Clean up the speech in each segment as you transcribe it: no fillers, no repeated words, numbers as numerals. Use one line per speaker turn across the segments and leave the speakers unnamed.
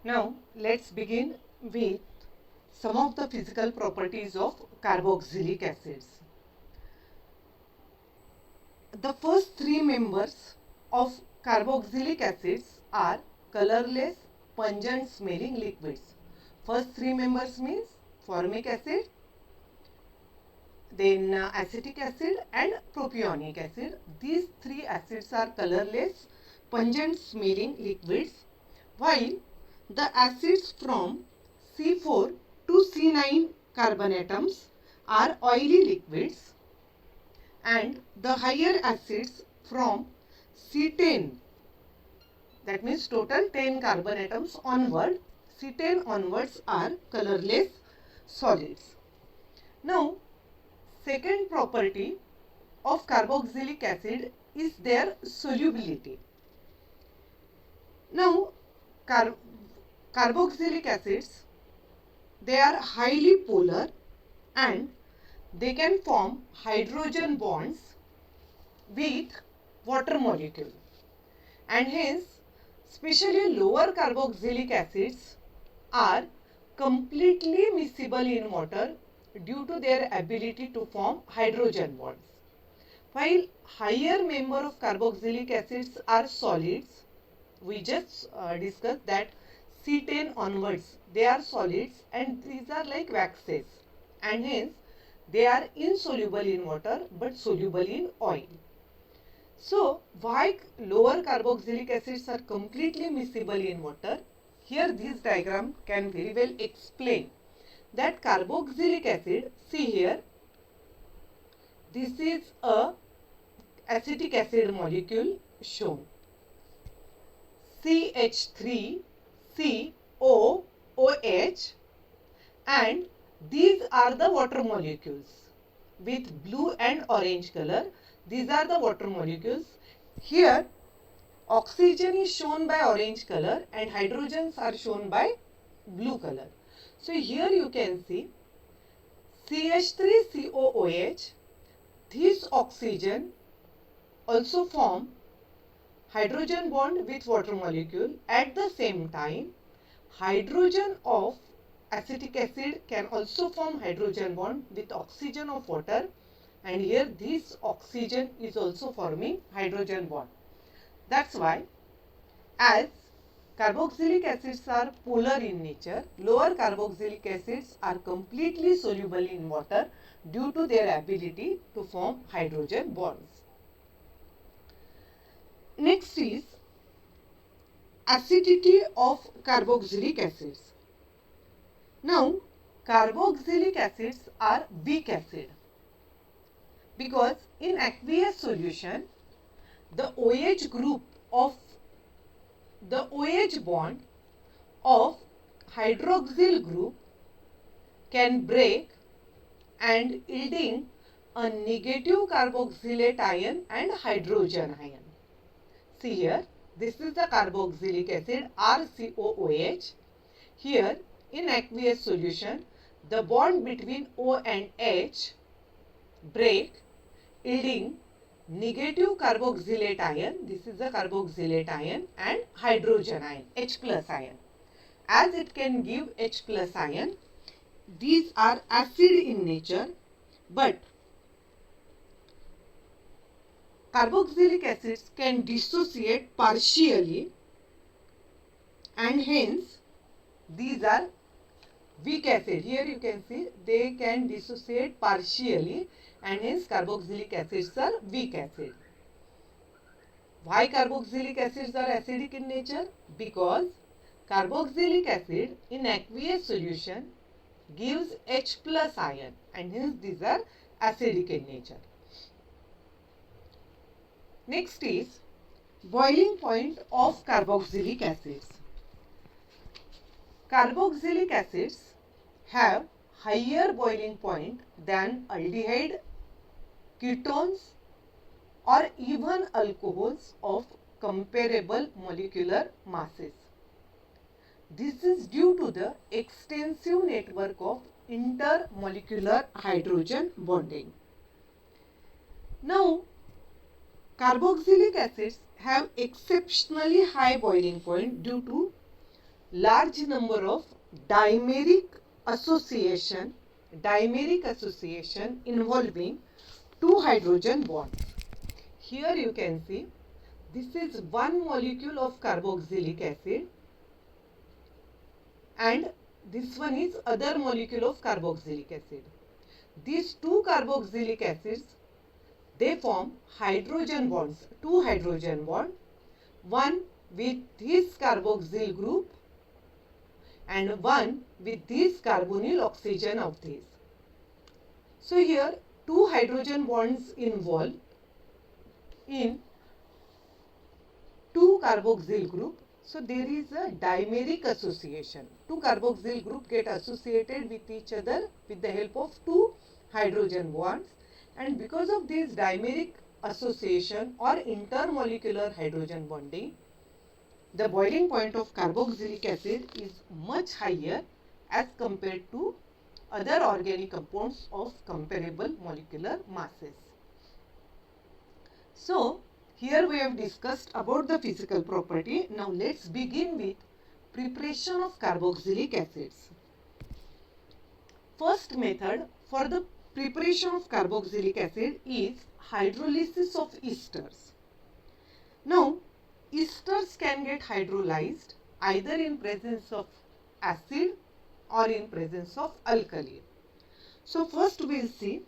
Now let's begin with some of the physical properties of carboxylic acids. The first three members of carboxylic acids are colorless, pungent smelling liquids. First three members means formic acid, then acetic acid and propionic acid. These three acids are colorless, pungent smelling liquids, while the acids from C4 to C9 carbon atoms are oily liquids, and the higher acids from C10, that means total 10 carbon atoms onward, C10 onwards are colorless solids. Now, second property of carboxylic acid is their solubility. Now, carboxylic acids, they are highly polar and they can form hydrogen bonds with water molecule, and hence especially lower carboxylic acids are completely miscible in water due to their ability to form hydrogen bonds. While higher member of carboxylic acids are solids, we just discussed that C10 onwards they are solids and these are like waxes, and hence they are insoluble in water but soluble in oil. So why lower carboxylic acids are completely miscible in water? Here this diagram can very well explain that carboxylic acid, see here, this is a acetic acid molecule shown, CH3COOH, and these are the water molecules with blue and orange color. These are the water molecules. Here oxygen is shown by orange color and hydrogens are shown by blue color. So here you can see CH3COOH, this oxygen also form hydrogen bond with water molecule. At the same time, hydrogen of acetic acid can also form hydrogen bond with oxygen of water, and here this oxygen is also forming hydrogen bond. That's why, as carboxylic acids are polar in nature, lower carboxylic acids are completely soluble in water due to their ability to form hydrogen bonds. Next is acidity of carboxylic acids. Now, carboxylic acids are weak acid because in aqueous solution, the OH group of the OH bond of hydroxyl group can break and yielding a negative carboxylate ion and hydrogen ion. See here, this is the carboxylic acid RCOOH. Here in aqueous solution, the bond between O and H break, yielding negative carboxylate ion, this is the carboxylate ion, and hydrogen ion, H plus ion. As it can give H plus ion, these are acid in nature, but carboxylic acids can dissociate partially, and hence these are weak acid. Here you can see they can dissociate partially, and hence carboxylic acids are weak acid. Why carboxylic acids are acidic in nature? Because carboxylic acid in aqueous solution gives H plus ion, and hence these are acidic in nature. Next is boiling point of carboxylic acids. Carboxylic acids have higher boiling point than aldehyde, ketones or even alcohols of comparable molecular masses. This is due to the extensive network of intermolecular hydrogen bonding. Now, carboxylic acids have exceptionally high boiling point due to large number of dimeric association involving two hydrogen bonds. Here you can see this is one molecule of carboxylic acid and this one is other molecule of carboxylic acid. These two carboxylic acids, they form hydrogen bonds, two hydrogen bonds, one with this carboxyl group and one with this carbonyl oxygen of this. So here two hydrogen bonds involved in two carboxyl group. So there is a dimeric association. Two carboxyl group get associated with each other with the help of two hydrogen bonds, and because of this dimeric association or intermolecular hydrogen bonding, the boiling point of carboxylic acid is much higher as compared to other organic compounds of comparable molecular masses. So here we have discussed about the physical property. Now let's begin with preparation of carboxylic acids. First method for the preparation of carboxylic acid is hydrolysis of esters. Now esters can get hydrolyzed either in presence of acid or in presence of alkali. So first we will see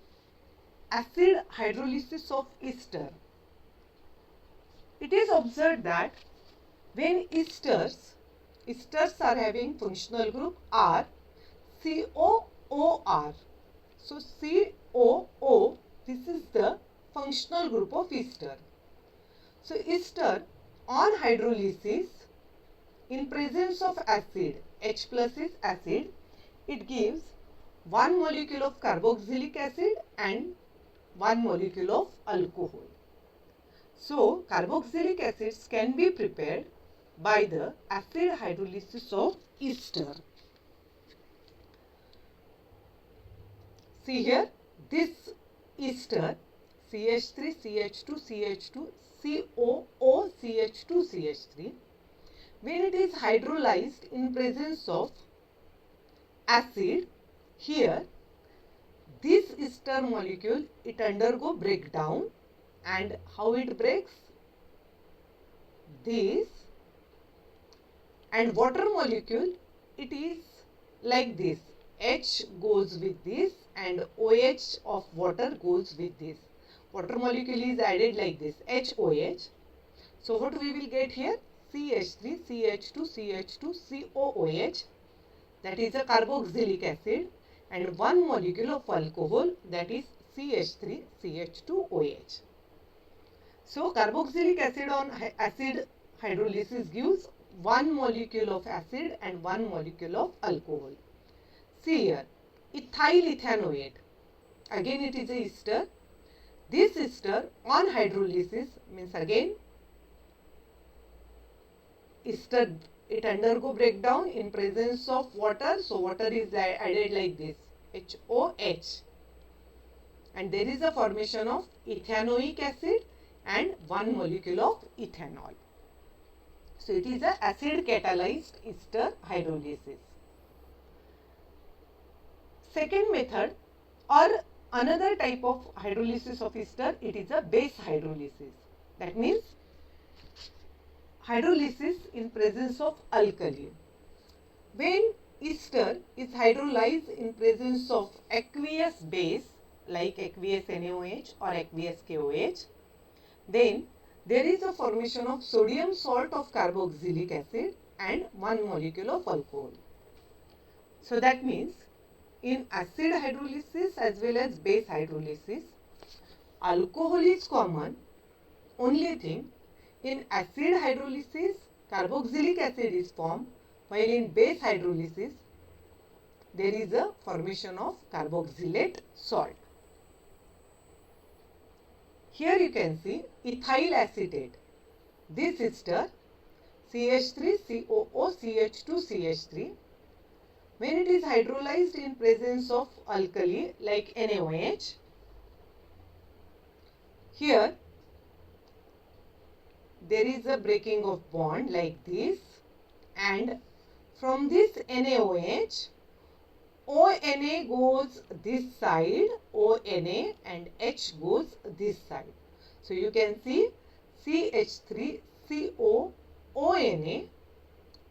acid hydrolysis of ester. It is observed that when esters are having functional group R, COOR. So COO, this is the functional group of ester. So ester on hydrolysis in presence of acid, H plus is acid, it gives one molecule of carboxylic acid and one molecule of alcohol. So carboxylic acids can be prepared by the acid hydrolysis of ester. See here, this ester CH3, CH2, CH2, COO, CH2, CH3, when it is hydrolyzed in presence of acid, here this ester molecule, it undergo breakdown, and how it breaks? This, and water molecule, it is like this. H goes with this and OH of water goes with this. Water molecule is added like this, HOH. So what we will get here? CH3, CH2, CH2, COOH, that is a carboxylic acid, and one molecule of alcohol, that is CH3, CH2OH. So carboxylic acid on acid hydrolysis gives one molecule of acid and one molecule of alcohol. See here, ethyl ethanoate. Again it is a ester. This ester on hydrolysis means again ester, it undergo breakdown in presence of water. So water is added like this, HOH. And there is a formation of ethanoic acid and one molecule of ethanol. So it is a acid catalyzed ester hydrolysis. Second method or another type of hydrolysis of ester, it is a base hydrolysis. That means hydrolysis in presence of alkali. When ester is hydrolyzed in presence of aqueous base like aqueous NaOH or aqueous KOH, then there is a formation of sodium salt of carboxylic acid and one molecule of alcohol. So that means in acid hydrolysis as well as base hydrolysis, alcohol is common. Only thing, in acid hydrolysis, carboxylic acid is formed, while in base hydrolysis, there is a formation of carboxylate salt. Here you can see ethyl acetate. This ester CH3, COO, CH2, CH3. When it is hydrolyzed in presence of alkali like NaOH, here there is a breaking of bond like this and from this NaOH, ONA goes this side, ONA, and H goes this side. So you can see CH3CO ONA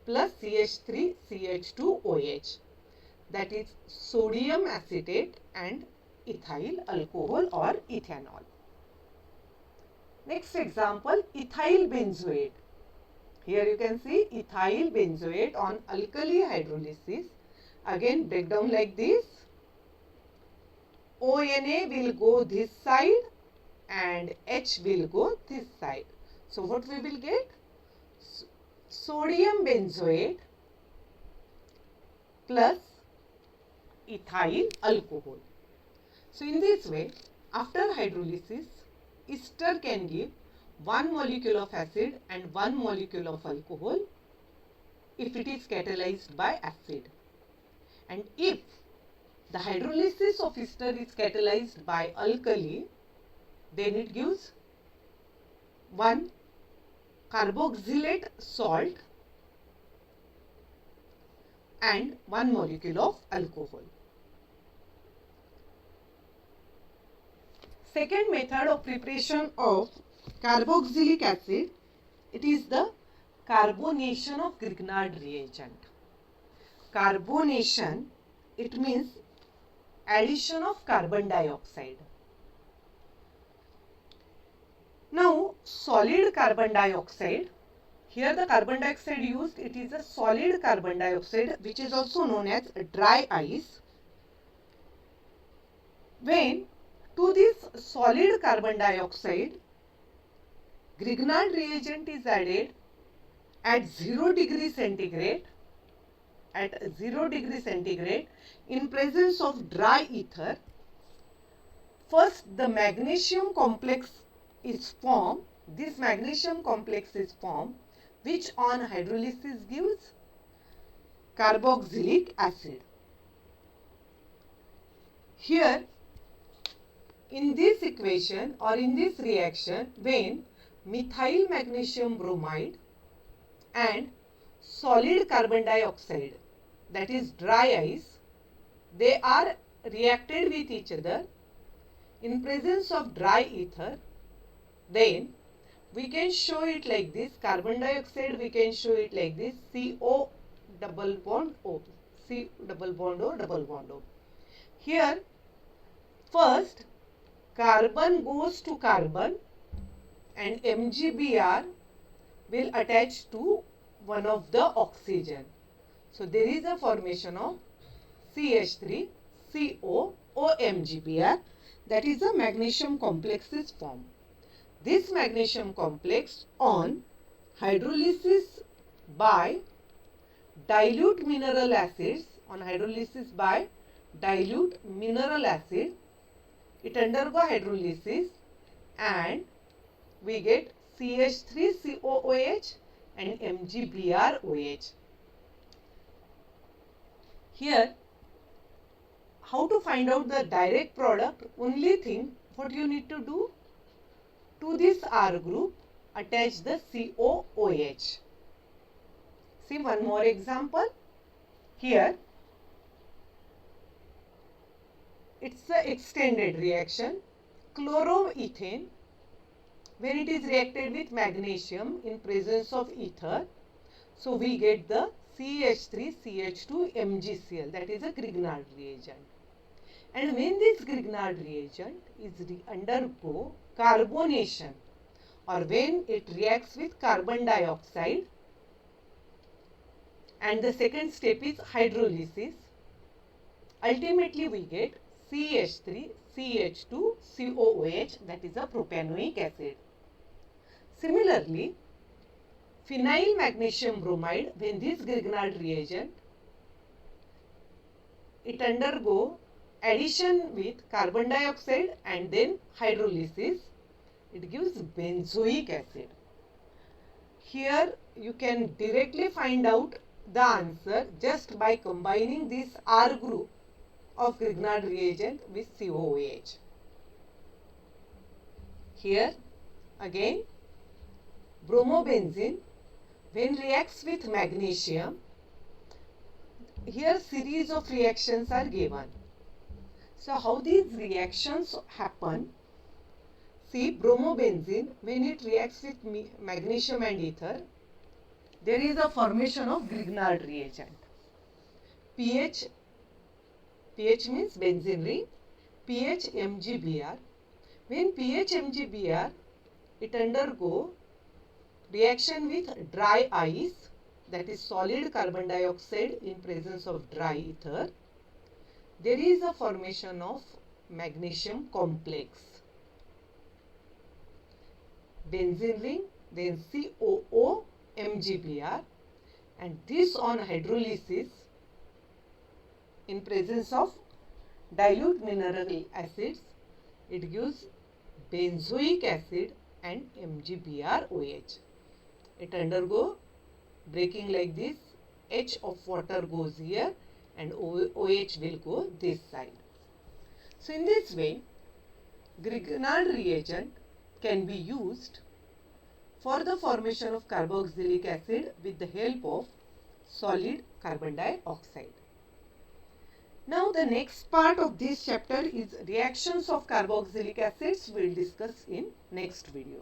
plus CH3CH2OH, that is sodium acetate and ethyl alcohol or ethanol. Next example, ethyl benzoate. Here you can see ethyl benzoate on alkali hydrolysis. Again breakdown like this. ONA will go this side and H will go this side. So what we will get? Sodium benzoate plus ethyl alcohol. So in this way, after hydrolysis, ester can give one molecule of acid and one molecule of alcohol if it is catalyzed by acid. And if the hydrolysis of ester is catalyzed by alkali, then it gives one carboxylate salt and one molecule of alcohol. Second method of preparation of carboxylic acid, it is the carbonation of Grignard reagent. Carbonation, it means addition of carbon dioxide. Now, solid carbon dioxide, here the carbon dioxide used, it is a solid carbon dioxide which is also known as dry ice. When to this solid carbon dioxide, Grignard reagent is added at 0 degree centigrade, in presence of dry ether. First, the magnesium complex is formed. This magnesium complex is formed, which on hydrolysis gives carboxylic acid. Here, in this equation or in this reaction, when methyl magnesium bromide and solid carbon dioxide, that is dry ice, they are reacted with each other in presence of dry ether, then we can show it like this. Carbon dioxide, we can show it like this, CO double bond O, C double bond O, double bond O. Here, first carbon goes to carbon and MgBr will attach to one of the oxygen. So there is a formation of CH3CO OMgBr, that is a magnesium complex is formed. This magnesium complex on hydrolysis by dilute mineral acids, it undergo hydrolysis and we get CH3COOH and MgBrOH. Here, how to find out the direct product? Only thing, what you need to do? To this R group, attach the COOH. See one more example. Here, it's an extended reaction. Chloroethane, when it is reacted with magnesium in presence of ether, so we get the CH3CH2 MgCl, that is a Grignard reagent. And when this Grignard reagent is undergo carbonation, or when it reacts with carbon dioxide, and the second step is hydrolysis, ultimately we get CH3CH2COOH, that is a propanoic acid. Similarly, phenyl magnesium bromide, when this Grignard reagent, it undergo addition with carbon dioxide and then hydrolysis, it gives benzoic acid. Here you can directly find out the answer just by combining this R group of Grignard reagent with COOH. Here again, bromobenzene, when reacts with magnesium, here series of reactions are given. So how these reactions happen? See, bromobenzene, when it reacts with magnesium and ether, there is a formation of Grignard reagent. pH means benzene ring, pH MgBr. When pH MgBr, it undergo reaction with dry ice, that is solid carbon dioxide in presence of dry ether. There is a formation of magnesium complex. Benzene ring, then COO MgBr, and this on hydrolysis in presence of dilute mineral acids, it gives benzoic acid and MgBrOH. It undergo breaking like this, H of water goes here and OH will go this side. So in this way, Grignard reagent can be used for the formation of carboxylic acid with the help of solid carbon dioxide. Now the next part of this chapter is reactions of carboxylic acids. We will discuss in next video.